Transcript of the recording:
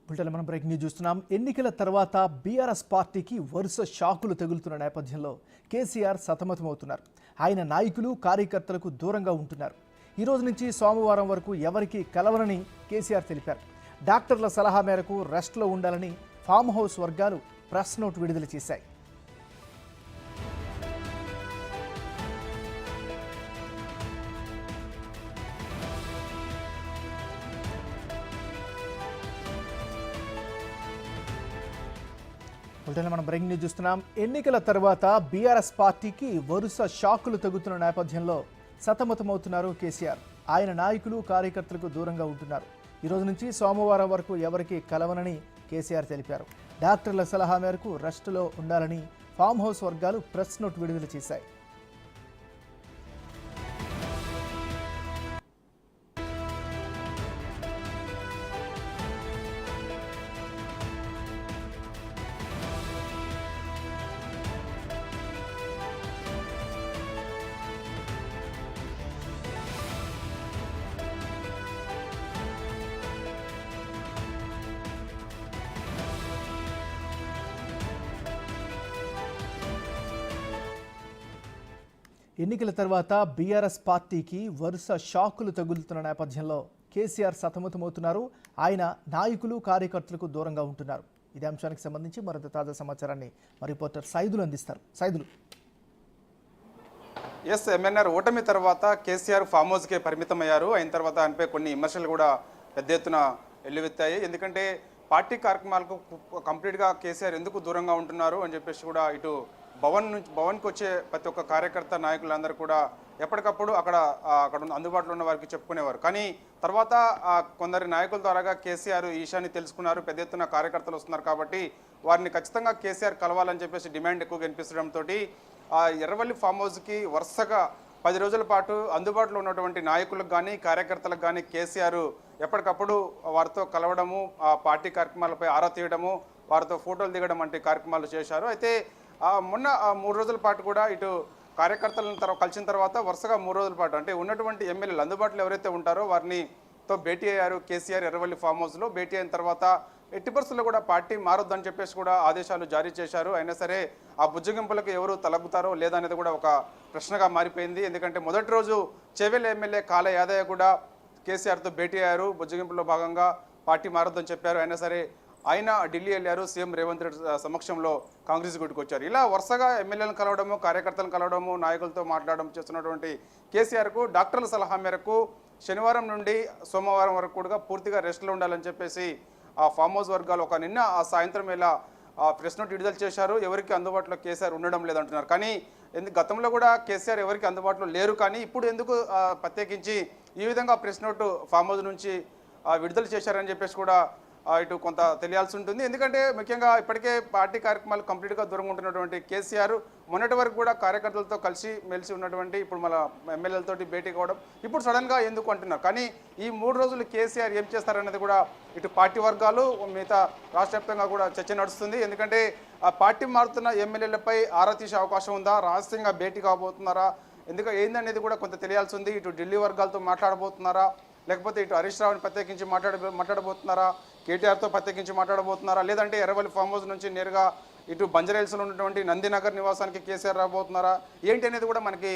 బులెటిన్లో మనం breaking news చూస్తున్నాం. ఎన్నికల తర్వాత బీఆర్ఎస్ పార్టీకి వరుస షాకులు తగులుతున్న నేపథ్యంలో కేసీఆర్ సతమతమవుతున్నారు. ఆయన నాయకులు కార్యకర్తలకు దూరంగా ఉంటున్నారు. ఈ రోజు నుంచి సోమవారం వరకు ఎవరికి కలవరని కేసీఆర్ తెలిపారు. డాక్టర్ల సలహా మేరకు రెస్ట్లో ఉండాలని ఫామ్ హౌస్ వర్గాలు ప్రెస్ నోట్ విడుదల చేశాయి. బులెటిన్లో మనం బ్రేకింగ్ న్యూస్ చూస్తున్నాం. ఎన్నికల తర్వాత బీఆర్ఎస్ పార్టీకి వరుస షాకులు తగ్గుతున్న నేపథ్యంలో సతమతమవుతున్నారు కేసీఆర్. ఆయన నాయకులు కార్యకర్తలకు దూరంగా ఉంటున్నారు. ఈ రోజు నుంచి సోమవారం వరకు ఎవరికి కలవనని కేసీఆర్ తెలిపారు. డాక్టర్ల సలహా మేరకు రెస్టులో ఉండాలని ఫామ్ హౌస్ వర్గాలు ప్రెస్ నోట్ విడుదల చేశాయి. ఎన్నికల తర్వాత బీఆర్ఎస్ పార్టీకి వరుస షాకులు తగులుతున్న నేపథ్యంలో కేసీఆర్ సతమతమవుతున్నారు. ఆయన నాయకులు కార్యకర్తలకు దూరంగా ఉంటున్నారు. ఇదే అంశానికి సంబంధించి మరింత తాజా సమాచారాన్ని మా రిపోర్టర్ సైదులు అందిస్తారు. సైదులు. ఎంఎన్ఆర్ ఓటమి తర్వాత కేసీఆర్ ఫామ్ హౌస్కే పరిమితమయ్యారు. అయిన తర్వాత ఆయనపై కొన్ని విమర్శలు కూడా పెద్ద ఎత్తున ఎల్లువెత్తాయి. ఎందుకంటే పార్టీ కార్యక్రమాలకు కంప్లీట్గా కేసీఆర్ ఎందుకు దూరంగా ఉంటున్నారు అని చెప్పేసి కూడా ఇటు భవన్కి వచ్చే ప్రతి ఒక్క కార్యకర్త నాయకులందరూ కూడా ఎప్పటికప్పుడు అక్కడ అందుబాటులో ఉన్న వారికి చెప్పుకునేవారు. కానీ తర్వాత కొందరి నాయకుల ద్వారాగా కేసీఆర్ ఈ విషయాన్ని తెలుసుకున్నారు. పెద్ద ఎత్తున కార్యకర్తలు వస్తున్నారు కాబట్టి వారిని ఖచ్చితంగా కేసీఆర్ కలవాలని చెప్పేసి డిమాండ్ ఎక్కువగా వినిపించడంతో ఎర్రవల్లి ఫామ్ హౌస్కి వరుసగా 10 రోజుల పాటు అందుబాటులో ఉన్నటువంటి నాయకులకు కానీ కార్యకర్తలకు కానీ కేసీఆర్ ఎప్పటికప్పుడు వారితో కలవడము, ఆ పార్టీ కార్యక్రమాలపై ఆరా తీయడము, వారితో ఫోటోలు దిగడం వంటి కార్యక్రమాలు చేశారు. అయితే మొన్న 3 రోజుల పాటు కూడా ఇటు కార్యకర్తలను కలిసిన తర్వాత వరుసగా 3 రోజుల పాటు అంటే ఉన్నటువంటి ఎమ్మెల్యేలు అందుబాటులో ఎవరైతే ఉంటారో వారితో భేటీ అయ్యారు కేసీఆర్ ఎర్రవల్లి ఫామ్ హౌస్లో. భేటీ అయిన తర్వాత ఎట్టి పరిస్థితుల్లో కూడా పార్టీ మారొద్దని చెప్పేసి కూడా ఆదేశాలు జారీ చేశారు. అయినా సరే ఆ బుజ్జగింపులకు ఎవరు తలగుతారో లేదా అనేది కూడా ఒక ప్రశ్నగా మారిపోయింది. ఎందుకంటే మొదటి రోజు చెవెల్ ఎమ్మెల్యే కాళ యాదయ్య కూడా కేసీఆర్తో భేటీ అయ్యారు. బుజ్జగింపులో భాగంగా పార్టీ మారొద్దని చెప్పారు. అయినా సరే ఆయన ఢిల్లీ వెళ్ళారు. సీఎం రేవంత్ రెడ్డి సమక్షంలో కాంగ్రెస్ గుడికి వచ్చారు. ఇలా వరుసగా ఎమ్మెల్యేలను కలవడము, కార్యకర్తలను కలవడము, నాయకులతో మాట్లాడడం చేస్తున్నటువంటి కేసీఆర్కు డాక్టర్ల సలహా మేరకు శనివారం నుండి సోమవారం వరకు కూడా పూర్తిగా రెస్ట్లో ఉండాలని చెప్పేసి ఆ ఫామ్ హౌస్ వర్గాలు నిన్న సాయంత్రం వేళ ప్రెస్ నోట్ విడుదల చేశారు. ఎవరికి అందుబాటులో కేసీఆర్ ఉండడం లేదంటున్నారు. కానీ గతంలో కూడా కేసీఆర్ ఎవరికి అందుబాటులో లేరు. కానీ ఇప్పుడు ఎందుకు ప్రత్యేకించి ఈ విధంగా ప్రెస్ నోట్ ఫామ్ హౌస్ నుంచి విడుదల చేశారని చెప్పేసి కూడా ఇటు కొంత తెలియాల్సి ఉంటుంది. ఎందుకంటే ముఖ్యంగా ఇప్పటికే పార్టీ కార్యక్రమాలు కంప్లీట్గా దూరంగా ఉంటున్నటువంటి కేసీఆర్ మొన్నటి వరకు కూడా కార్యకర్తలతో కలిసి మెలిసి ఉన్నటువంటి ఇప్పుడు మన ఎమ్మెల్యేలతోటి భేటీ కావడం ఇప్పుడు సడన్గా ఎందుకు అంటున్నారు. కానీ ఈ 3 రోజులు కేసీఆర్ ఏం చేస్తారనేది కూడా ఇటు పార్టీ వర్గాలు మిగతా రాష్ట్ర వ్యాప్తంగా కూడా చర్చ నడుస్తుంది. ఎందుకంటే ఆ పార్టీ మారుతున్న ఎమ్మెల్యేలపై ఆరా తీసే అవకాశం ఉందా, రహస్యంగా భేటీ కాబోతున్నారా, ఏందనేది కూడా కొంత తెలియాల్సి ఉంది. ఇటు ఢిల్లీ వర్గాలతో మాట్లాడబోతున్నారా, లేకపోతే ఇటు హరీష్ రావుని ప్రత్యేకించి మాట్లాడబోతున్నారా, కేటీఆర్తో ప్రత్యేకించి మాట్లాడబోతున్నారా, లేదంటే ఎర్రవల్లి ఫామ్ హౌస్ నుంచి నేరుగా ఇటు బంజారాహిల్స్లో ఉన్నటువంటి నందినగర్ నివాసానికి కేసీఆర్ రాబోతున్నారా, ఏంటి అనేది కూడా మనకి